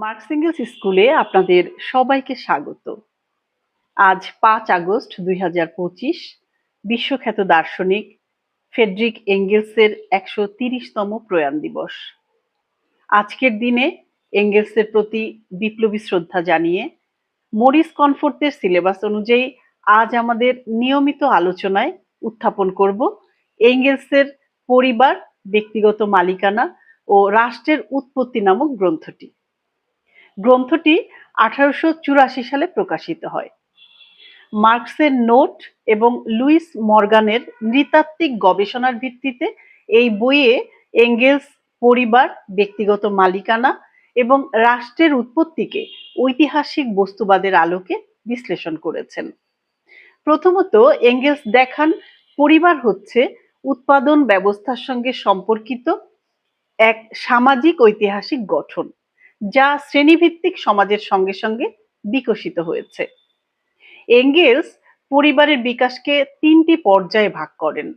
Marks angles স্কুলে আপনাদের সবাইকে স্বাগত। আজ ৫ আগস্ট ২০২৫ বিশ্বখ্যাত দার্শনিক ফ্রেডরিক এঙ্গেলসের ১৩০তম প্রয়াণ দিবস। আজকের দিনে এঙ্গেলসের প্রতি বিপ্লবী শ্রদ্ধা জানিয়ে মরিস কনফোর্টের সিলেবাস অনুযায়ী আজ আমাদের নিয়মিত আলোচনায় উত্থাপন করব এঙ্গেলসের পরিবার, ব্যক্তিগত মালিকানা ও রাষ্ট্রের উৎপত্তি নামক গ্রন্থটি। গ্রন্থটি ১৮৮৪ সালে প্রকাশিত হয়। মার্কসের নোট এবং লুইস মর্গানের নৃতাত্ত্বিক গবেষণার ভিত্তিতে এই বইয়ে এঙ্গেলস পরিবার, ব্যক্তিগত মালিকানা এবং রাষ্ট্রের উৎপত্তিকে ঐতিহাসিক বস্তুবাদের আলোকে বিশ্লেষণ করেছেন। প্রথমত এঙ্গেলস দেখান পরিবার হচ্ছে উৎপাদন ব্যবস্থার সঙ্গে সম্পর্কিত এক সামাজিক ঐতিহাসিক গঠন, যা শ্রেণীভিত্তিক সমাজের সঙ্গে সঙ্গে বিকশিত হয়েছে। এঙ্গেলস পরিবারের বিকাশকে ৩টি পর্যায়ে ভাগ করেন।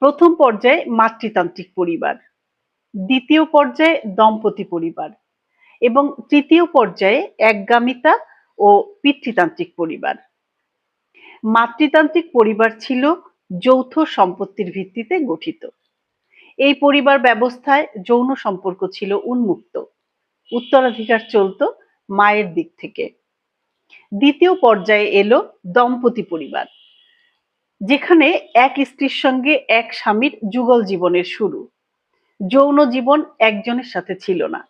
প্রথম পর্যায়ে মাতৃতান্ত্রিক পরিবার, দ্বিতীয় পর্যায়ে দম্পতি পরিবার এবং তৃতীয় পর্যায়ে একগামিতা ও পিতৃতান্ত্রিক পরিবার। মাতৃতান্ত্রিক পরিবার ছিল যৌথ সম্পত্তির ভিত্তিতে গঠিত। এই পরিবার ব্যবস্থায় যৌন সম্পর্ক ছিল উন্মুক্ত, উত্তরাধিকার চলত মায়ের দিক থেকে। দ্বিতীয় পর্যায়ে এলো দম্পতি পরিবার, যেখানে এক স্ত্রীর সঙ্গে এক স্বামীর যুগল জীবনের শুরু। যৌন জীবন একজনের সাথে ছিল না।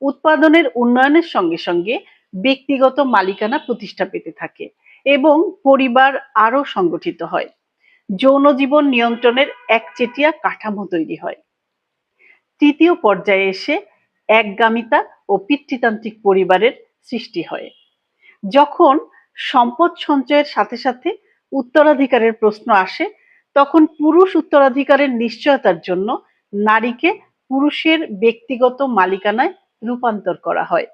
উৎপাদনের উন্নয়নের সঙ্গে সঙ্গে ব্যক্তিগত মালিকানা প্রতিষ্ঠা পেতে থাকে এবং পরিবার আরো সংগঠিত হয়। যৌন জীবন নিয়ন্ত্রণের একচেটিয়া কাঠামো তৈরি হয়। তৃতীয় পর্যায়ে এসে একগামিতা ও পিতৃতান্ত্রিক পরিবারের সৃষ্টি হয়। যখন সম্পদ সঞ্চয়ের সাথে সাথে উত্তরাধিকারের প্রশ্ন আসে, তখন পুরুষ উত্তরাধিকারের নিশ্চয়তার জন্য নারীকে পুরুষের ব্যক্তিগত মালিকানায় রূপান্তর করা হয়।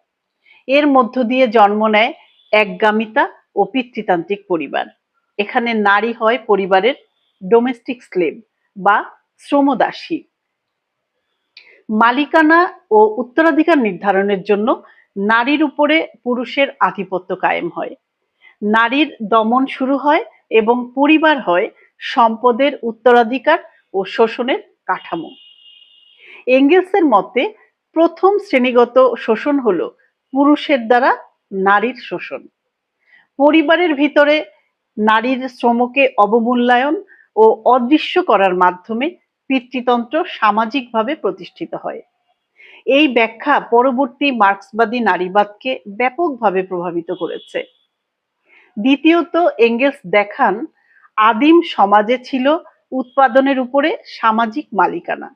এর মধ্য দিয়ে জন্ম নেয় একগামিতা ও পিতৃতান্ত্রিক পরিবার। এখানে নারী হয় পরিবারের ডোমেস্টিক স্লেভ বা শ্রমদাসী। মালিকানা ও উত্তরাধিকার নির্ধারণের জন্য নারীর উপরে পুরুষের আধিপত্য কায়েম হয়। নারীর দমন শুরু হয় এবং পরিবার হয় সম্পদের উত্তরাধিকার ও শোষণের কাঠামো। এঙ্গেলসের মতে প্রথম শ্রেণীগত শোষণ হলো পুরুষের দ্বারা নারীর শোষণ। পরিবারের ভিতরে নারীর শ্রমকে অবমূল্যায়ন ও অদৃশ্য করার মাধ্যমে পিতৃতন্ত্র সামাজিকভাবে প্রতিষ্ঠিত হয়। এই ব্যাখ্যা পরবর্তী মার্ক্সবাদী নারীবাদকে ব্যাপকভাবে প্রভাবিত করেছে। দ্বিতীয়ত এঙ্গেলস দেখান আদিম সমাজে ছিল উৎপাদনের উপরে সামাজিক মালিকানা।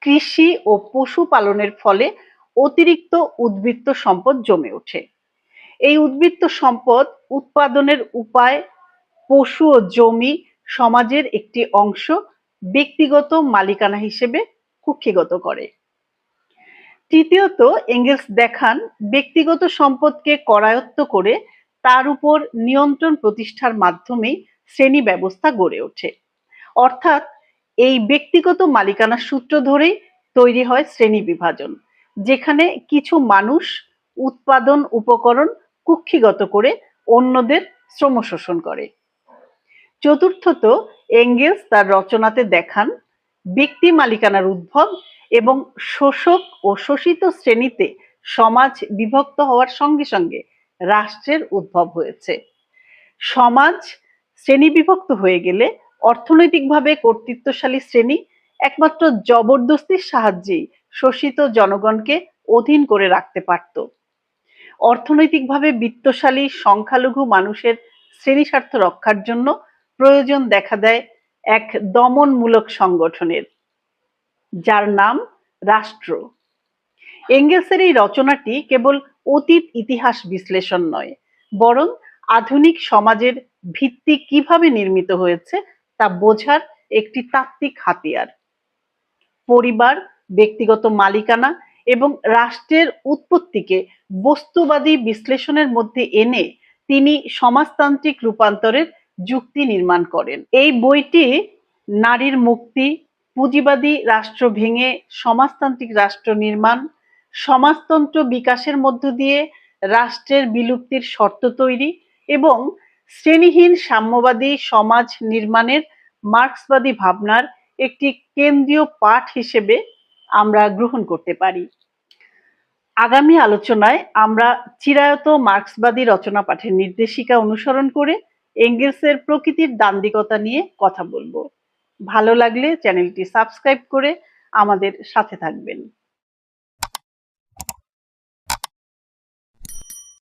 কৃষি ও পশুপালনের ফলে অতিরিক্ত উদ্বৃত্ত সম্পদ জমে ওঠে। এই উদ্বৃত্ত সম্পদ উৎপাদনের উপায়, পশু ও জমি সমাজের একটি অংশ ব্যক্তিগত মালিকানা হিসেবে কুক্ষিগত করে। তৃতীয়ত এঙ্গেলস দেখান ব্যক্তিগত সম্পদকে করায়ত্ত করে তার উপর নিয়ন্ত্রণ প্রতিষ্ঠার মাধ্যমেই শ্রেণী ব্যবস্থা গড়ে ওঠে। অর্থাৎ এই ব্যক্তিগত মালিকানার সূত্র ধরেই তৈরি হয় শ্রেণী বিভাজন, যেখানে কিছু মানুষ উৎপাদন উপকরণ কুক্ষিগত করে অন্যদের শ্রম শোষণ করে। চতুর্থত এঙ্গেলস তার রচনাতে দেখান ব্যক্তি মালিকানার উদ্ভব এবং শোষক ও শোষিত শ্রেণীতে সমাজ বিভক্ত হওয়ার সঙ্গে সঙ্গে রাষ্ট্রের উদ্ভব হয়েছে। সমাজ শ্রেণী বিভক্ত হয়ে গেলে অর্থনৈতিকভাবে কর্তৃত্বশালী শ্রেণী একমাত্র জবরদস্তির সাহায্যেই শোষিত জনগণকে অধীন করে রাখতে পারত। অর্থনৈতিকভাবে বিত্তশালী সংখ্যালঘু মানুষের শ্রেণী স্বার্থ রক্ষার জন্য প্রয়োজন দেখা দেয় এক দমনমূলক সংগঠনের, যার নাম রাষ্ট্র। এঙ্গেলসের এই রচনাটি কেবল অতীত ইতিহাস বিশ্লেষণ নয়, বরং আধুনিক সমাজের ভিত্তি কিভাবে নির্মিত হয়েছে তা বোঝার একটি তাত্ত্বিক হাতিয়ার। পরিবার, ব্যক্তিগত মালিকানা এবং রাষ্ট্রের উৎপত্তিকে বস্তুবাদী বিশ্লেষণের মধ্যে এনে তিনি সমাজতান্ত্রিক রূপান্তরের যুক্তি নির্মাণ করেন। এই বইটি নারীর মুক্তি, পুঁজিবাদী রাষ্ট্র ভেঙে সমাজতান্ত্রিক রাষ্ট্র নির্মাণ, সমাজতন্ত্র বিকাশের মধ্য দিয়ে রাষ্ট্রের বিলুপ্তির শর্ত তৈরি এবং শ্রেণীহীন সাম্যবাদী সমাজ নির্মাণের মার্ক্সবাদী ভাবনার একটি কেন্দ্রীয় পাঠ হিসেবে আমরা গ্রহণ করতে পারি। আগামী আলোচনায় আমরা চিরায়ত মার্ক্সবাদী রচনা পাঠের নির্দেশিকা অনুসরণ করে এঙ্গেলসের প্রকৃতির দান্দিকতা নিয়ে কথা বলবো। ভালো লাগলে চ্যানেলটি সাবস্ক্রাইব করে আমাদের সাথে থাকবেন।